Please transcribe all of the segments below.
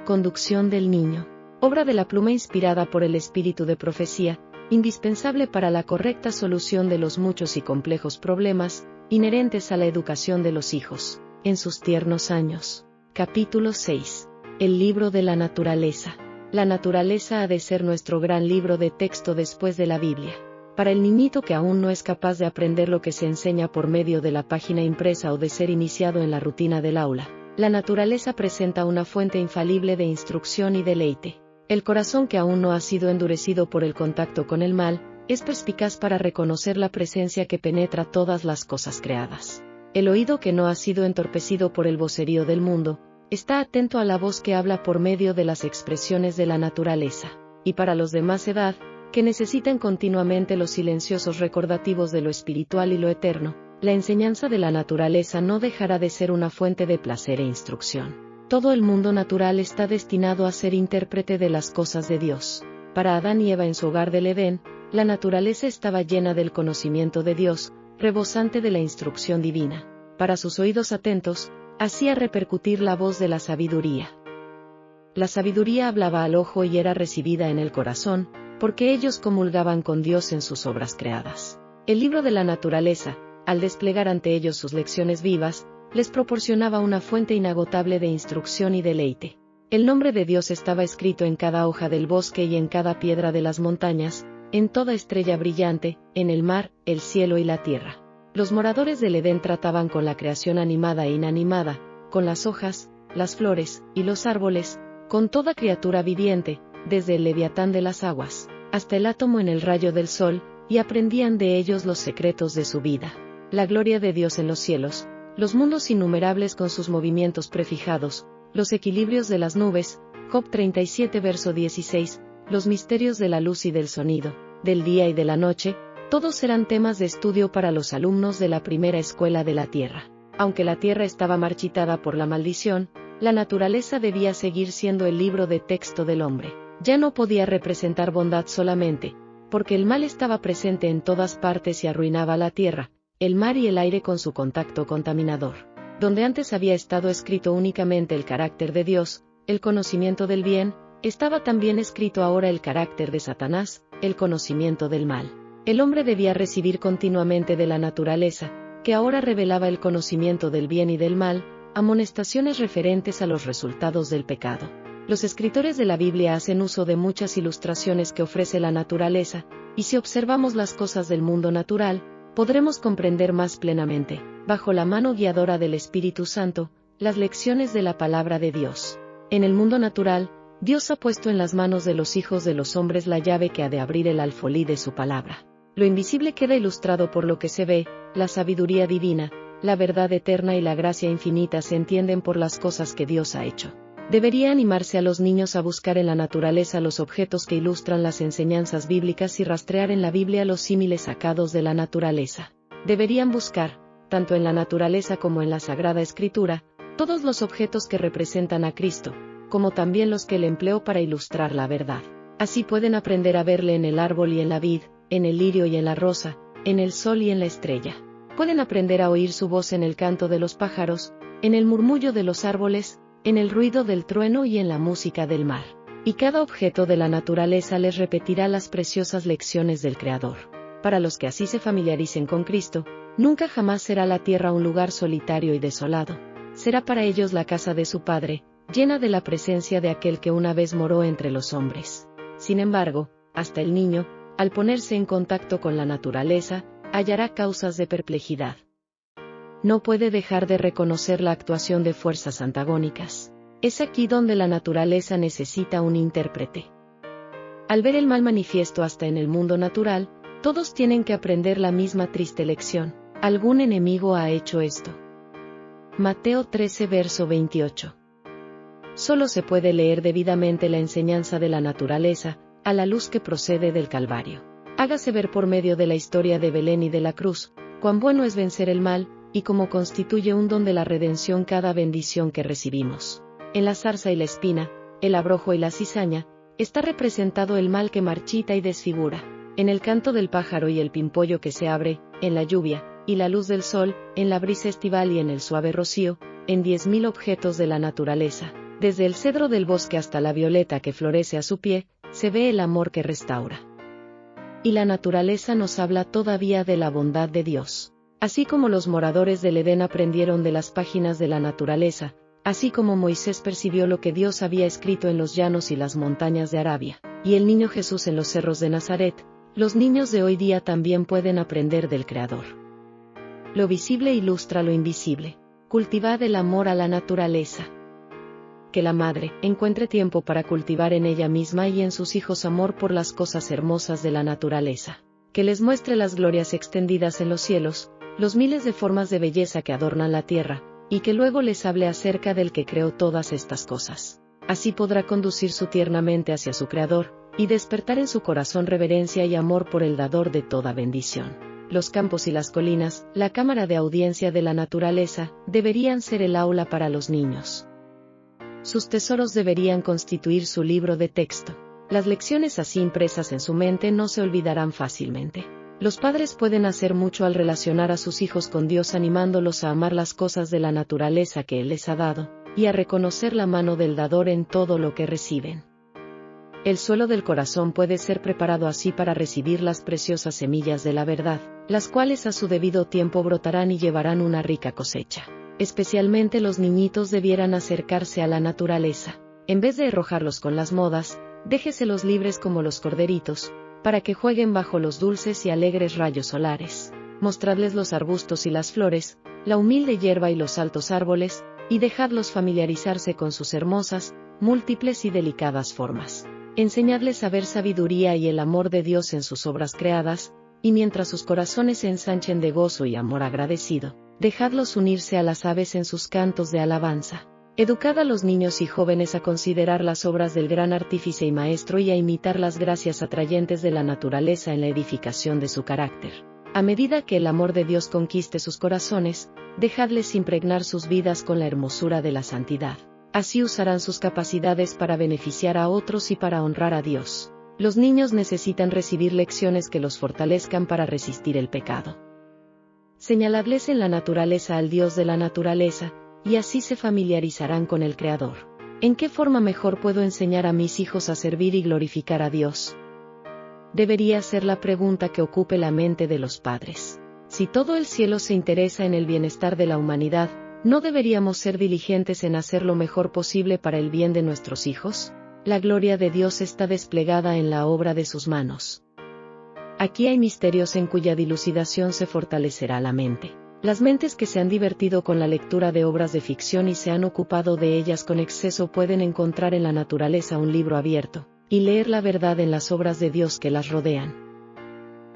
Conducción del niño. Obra de la pluma inspirada por el espíritu de profecía, indispensable para la correcta solución de los muchos y complejos problemas inherentes a la educación de los hijos, en sus tiernos años. Capítulo 6. El libro de la naturaleza. La naturaleza ha de ser nuestro gran libro de texto después de la Biblia. Para el niñito que aún no es capaz de aprender lo que se enseña por medio de la página impresa o de ser iniciado en la rutina del aula, la naturaleza presenta una fuente infalible de instrucción y deleite. El corazón que aún no ha sido endurecido por el contacto con el mal, es perspicaz para reconocer la presencia que penetra todas las cosas creadas. El oído que no ha sido entorpecido por el vocerío del mundo, está atento a la voz que habla por medio de las expresiones de la naturaleza. Y para los de más edad, que necesitan continuamente los silenciosos recordativos de lo espiritual y lo eterno, la enseñanza de la naturaleza no dejará de ser una fuente de placer e instrucción. Todo el mundo natural está destinado a ser intérprete de las cosas de Dios. Para Adán y Eva en su hogar del Edén, la naturaleza estaba llena del conocimiento de Dios, rebosante de la instrucción divina. Para sus oídos atentos, hacía repercutir la voz de la sabiduría. La sabiduría hablaba al ojo y era recibida en el corazón, porque ellos comulgaban con Dios en sus obras creadas. El libro de la naturaleza, al desplegar ante ellos sus lecciones vivas, les proporcionaba una fuente inagotable de instrucción y deleite. El nombre de Dios estaba escrito en cada hoja del bosque y en cada piedra de las montañas, en toda estrella brillante, en el mar, el cielo y la tierra. Los moradores del Edén trataban con la creación animada e inanimada, con las hojas, las flores y los árboles, con toda criatura viviente, desde el leviatán de las aguas, hasta el átomo en el rayo del sol, y aprendían de ellos los secretos de su vida. La gloria de Dios en los cielos, los mundos innumerables con sus movimientos prefijados, los equilibrios de las nubes, Job 37 verso 16, los misterios de la luz y del sonido, del día y de la noche, todos eran temas de estudio para los alumnos de la primera escuela de la tierra. Aunque la tierra estaba marchitada por la maldición, la naturaleza debía seguir siendo el libro de texto del hombre. Ya no podía representar bondad solamente, porque el mal estaba presente en todas partes y arruinaba la tierra, el mar y el aire con su contacto contaminador. Donde antes había estado escrito únicamente el carácter de Dios, el conocimiento del bien, estaba también escrito ahora el carácter de Satanás, el conocimiento del mal. El hombre debía recibir continuamente de la naturaleza, que ahora revelaba el conocimiento del bien y del mal, amonestaciones referentes a los resultados del pecado. Los escritores de la Biblia hacen uso de muchas ilustraciones que ofrece la naturaleza, y si observamos las cosas del mundo natural, podremos comprender más plenamente, bajo la mano guiadora del Espíritu Santo, las lecciones de la palabra de Dios. En el mundo natural, Dios ha puesto en las manos de los hijos de los hombres la llave que ha de abrir el alfolí de su palabra. Lo invisible queda ilustrado por lo que se ve, la sabiduría divina, la verdad eterna y la gracia infinita se entienden por las cosas que Dios ha hecho. Debería animarse a los niños a buscar en la naturaleza los objetos que ilustran las enseñanzas bíblicas y rastrear en la Biblia los símiles sacados de la naturaleza. Deberían buscar, tanto en la naturaleza como en la Sagrada Escritura, todos los objetos que representan a Cristo, como también los que él empleó para ilustrar la verdad. Así pueden aprender a verle en el árbol y en la vid, en el lirio y en la rosa, en el sol y en la estrella. Pueden aprender a oír su voz en el canto de los pájaros, en el murmullo de los árboles, en el ruido del trueno y en la música del mar. Y cada objeto de la naturaleza les repetirá las preciosas lecciones del Creador. Para los que así se familiaricen con Cristo, nunca jamás será la tierra un lugar solitario y desolado. Será para ellos la casa de su Padre, llena de la presencia de aquel que una vez moró entre los hombres. Sin embargo, hasta el niño, al ponerse en contacto con la naturaleza, hallará causas de perplejidad. No puede dejar de reconocer la actuación de fuerzas antagónicas. Es aquí donde la naturaleza necesita un intérprete. Al ver el mal manifiesto hasta en el mundo natural, todos tienen que aprender la misma triste lección. Algún enemigo ha hecho esto. Mateo 13 verso 28. Solo se puede leer debidamente la enseñanza de la naturaleza, a la luz que procede del Calvario. Hágase ver por medio de la historia de Belén y de la cruz, cuán bueno es vencer el mal, y cómo constituye un don de la redención cada bendición que recibimos. En la zarza y la espina, el abrojo y la cizaña, está representado el mal que marchita y desfigura. En el canto del pájaro y el pimpollo que se abre, en la lluvia, y la luz del sol, en la brisa estival y en el suave rocío, en 10.000 objetos de la naturaleza, Desde el cedro del bosque hasta la violeta que florece a su pie, se ve el amor que restaura. Y la naturaleza nos habla todavía de la bondad de Dios. Así como los moradores del Edén aprendieron de las páginas de la naturaleza, así como Moisés percibió lo que Dios había escrito en los llanos y las montañas de Arabia, y el niño Jesús en los cerros de Nazaret, los niños de hoy día también pueden aprender del Creador. Lo visible ilustra lo invisible. Cultivad el amor a la naturaleza. Que la madre encuentre tiempo para cultivar en ella misma y en sus hijos amor por las cosas hermosas de la naturaleza. Que les muestre las glorias extendidas en los cielos, los miles de formas de belleza que adornan la tierra, y que luego les hable acerca del que creó todas estas cosas. Así podrá conducir su tiernamente hacia su Creador, y despertar en su corazón reverencia y amor por el dador de toda bendición. Los campos y las colinas, la cámara de audiencia de la naturaleza, deberían ser el aula para los niños. Sus tesoros deberían constituir su libro de texto. Las lecciones así impresas en su mente no se olvidarán fácilmente. Los padres pueden hacer mucho al relacionar a sus hijos con Dios, animándolos a amar las cosas de la naturaleza que Él les ha dado, y a reconocer la mano del dador en todo lo que reciben. El suelo del corazón puede ser preparado así para recibir las preciosas semillas de la verdad, las cuales a su debido tiempo brotarán y llevarán una rica cosecha. Especialmente los niñitos debieran acercarse a la naturaleza. En vez de arrojarlos con las modas, déjeselos libres como los corderitos, para que jueguen bajo los dulces y alegres rayos solares. Mostradles los arbustos y las flores, la humilde hierba y los altos árboles, y dejadlos familiarizarse con sus hermosas, múltiples y delicadas formas. Enseñadles a ver sabiduría y el amor de Dios en sus obras creadas, y mientras sus corazones se ensanchen de gozo y amor agradecido, dejadlos unirse a las aves en sus cantos de alabanza. Educad a los niños y jóvenes a considerar las obras del gran artífice y maestro y a imitar las gracias atrayentes de la naturaleza en la edificación de su carácter. A medida que el amor de Dios conquiste sus corazones, dejadles impregnar sus vidas con la hermosura de la santidad. Así usarán sus capacidades para beneficiar a otros y para honrar a Dios. Los niños necesitan recibir lecciones que los fortalezcan para resistir el pecado. Señaladles en la naturaleza al Dios de la naturaleza, y así se familiarizarán con el Creador. ¿En qué forma mejor puedo enseñar a mis hijos a servir y glorificar a Dios? Debería ser la pregunta que ocupe la mente de los padres. Si todo el cielo se interesa en el bienestar de la humanidad, ¿no deberíamos ser diligentes en hacer lo mejor posible para el bien de nuestros hijos? La gloria de Dios está desplegada en la obra de sus manos. Aquí hay misterios en cuya dilucidación se fortalecerá la mente. Las mentes que se han divertido con la lectura de obras de ficción y se han ocupado de ellas con exceso pueden encontrar en la naturaleza un libro abierto, y leer la verdad en las obras de Dios que las rodean.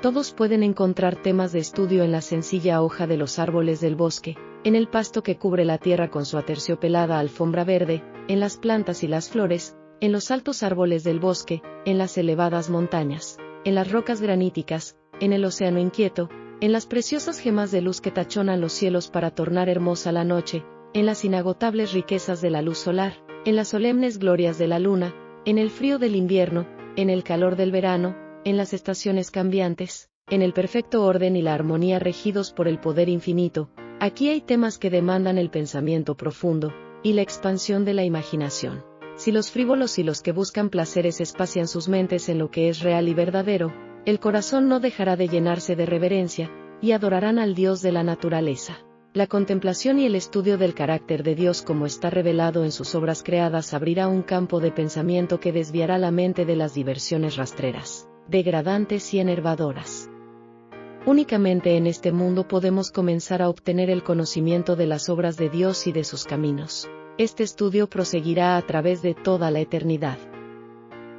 Todos pueden encontrar temas de estudio en la sencilla hoja de los árboles del bosque, en el pasto que cubre la tierra con su aterciopelada alfombra verde, en las plantas y las flores, en los altos árboles del bosque, en las elevadas montañas, en las rocas graníticas, en el océano inquieto, en las preciosas gemas de luz que tachonan los cielos para tornar hermosa la noche, en las inagotables riquezas de la luz solar, en las solemnes glorias de la luna, en el frío del invierno, en el calor del verano, en las estaciones cambiantes, en el perfecto orden y la armonía regidos por el poder infinito. Aquí hay temas que demandan el pensamiento profundo, y la expansión de la imaginación. Si los frívolos y los que buscan placeres espacian sus mentes en lo que es real y verdadero, el corazón no dejará de llenarse de reverencia, y adorarán al Dios de la naturaleza. La contemplación y el estudio del carácter de Dios como está revelado en sus obras creadas abrirá un campo de pensamiento que desviará la mente de las diversiones rastreras, degradantes y enervadoras. Únicamente en este mundo podemos comenzar a obtener el conocimiento de las obras de Dios y de sus caminos. Este estudio proseguirá a través de toda la eternidad.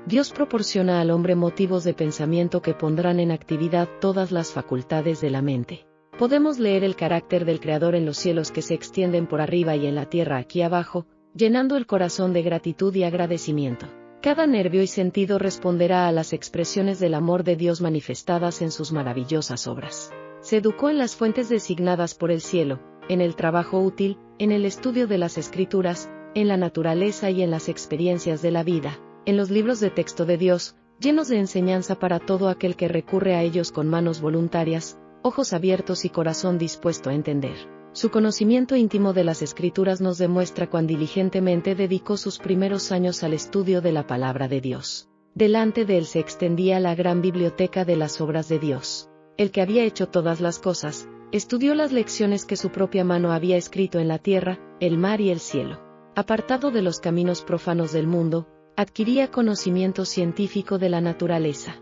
Dios proporciona al hombre motivos de pensamiento que pondrán en actividad todas las facultades de la mente. Podemos leer el carácter del Creador en los cielos que se extienden por arriba y en la tierra aquí abajo, llenando el corazón de gratitud y agradecimiento. Cada nervio y sentido responderá a las expresiones del amor de Dios manifestadas en sus maravillosas obras. Se educó en las fuentes designadas por el cielo, en el trabajo útil, en el estudio de las Escrituras, en la naturaleza y en las experiencias de la vida, en los libros de texto de Dios, llenos de enseñanza para todo aquel que recurre a ellos con manos voluntarias, ojos abiertos y corazón dispuesto a entender. Su conocimiento íntimo de las Escrituras nos demuestra cuán diligentemente dedicó sus primeros años al estudio de la palabra de Dios. Delante de él se extendía la gran biblioteca de las obras de Dios. El que había hecho todas las cosas, estudió las lecciones que su propia mano había escrito en la tierra, el mar y el cielo. Apartado de los caminos profanos del mundo, adquiría conocimiento científico de la naturaleza.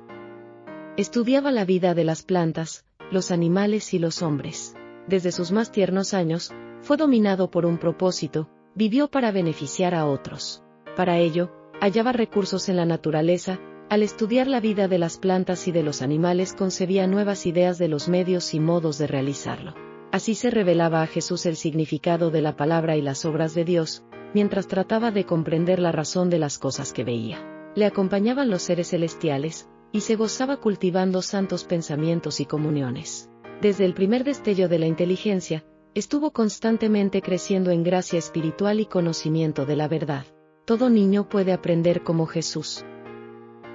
Estudiaba la vida de las plantas, los animales y los hombres. Desde sus más tiernos años, fue dominado por un propósito, vivió para beneficiar a otros. Para ello, hallaba recursos en la naturaleza, al estudiar la vida de las plantas y de los animales concebía nuevas ideas de los medios y modos de realizarlo. Así se revelaba a Jesús el significado de la palabra y las obras de Dios, mientras trataba de comprender la razón de las cosas que veía. Le acompañaban los seres celestiales, y se gozaba cultivando santos pensamientos y comuniones. Desde el primer destello de la inteligencia, estuvo constantemente creciendo en gracia espiritual y conocimiento de la verdad. Todo niño puede aprender como Jesús.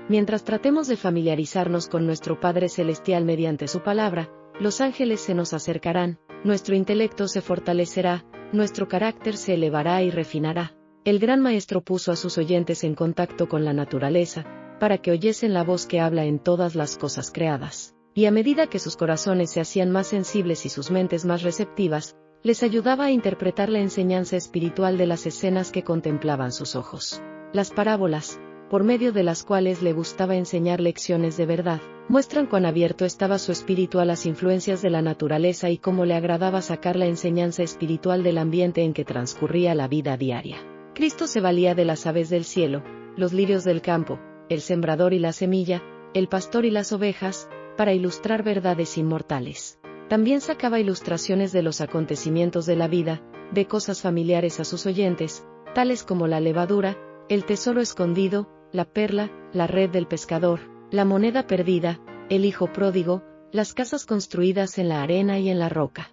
Mientras tratemos de familiarizarnos con nuestro Padre Celestial mediante su palabra, los ángeles se nos acercarán, nuestro intelecto se fortalecerá, nuestro carácter se elevará y refinará. El gran Maestro puso a sus oyentes en contacto con la naturaleza, para que oyesen la voz que habla en todas las cosas creadas. Y a medida que sus corazones se hacían más sensibles y sus mentes más receptivas, les ayudaba a interpretar la enseñanza espiritual de las escenas que contemplaban sus ojos. Las parábolas, por medio de las cuales le gustaba enseñar lecciones de verdad, muestran cuán abierto estaba su espíritu a las influencias de la naturaleza y cómo le agradaba sacar la enseñanza espiritual del ambiente en que transcurría la vida diaria. Cristo se valía de las aves del cielo, los lirios del campo, el sembrador y la semilla, el pastor y las ovejas, para ilustrar verdades inmortales. También sacaba ilustraciones de los acontecimientos de la vida, de cosas familiares a sus oyentes, tales como la levadura, el tesoro escondido, la perla, la red del pescador, la moneda perdida, el hijo pródigo, las casas construidas en la arena y en la roca.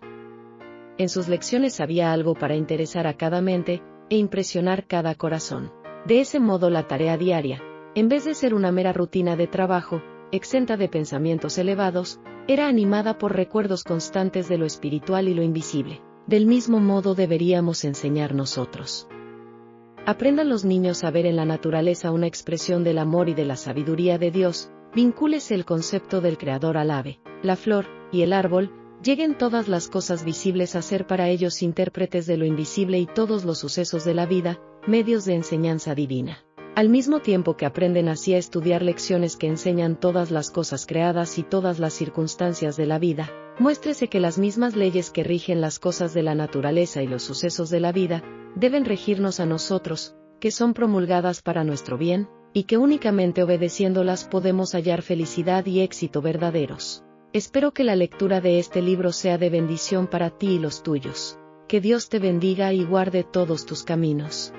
En sus lecciones había algo para interesar a cada mente, e impresionar cada corazón. De ese modo la tarea diaria, en vez de ser una mera rutina de trabajo, exenta de pensamientos elevados, era animada por recuerdos constantes de lo espiritual y lo invisible. Del mismo modo deberíamos enseñar nosotros. Aprendan los niños a ver en la naturaleza una expresión del amor y de la sabiduría de Dios, vincúlese el concepto del Creador al ave, la flor, y el árbol, lleguen todas las cosas visibles a ser para ellos intérpretes de lo invisible y todos los sucesos de la vida, medios de enseñanza divina. Al mismo tiempo que aprenden así a estudiar lecciones que enseñan todas las cosas creadas y todas las circunstancias de la vida, muéstrese que las mismas leyes que rigen las cosas de la naturaleza y los sucesos de la vida, deben regirnos a nosotros, que son promulgadas para nuestro bien, y que únicamente obedeciéndolas podemos hallar felicidad y éxito verdaderos. Espero que la lectura de este libro sea de bendición para ti y los tuyos. Que Dios te bendiga y guarde todos tus caminos.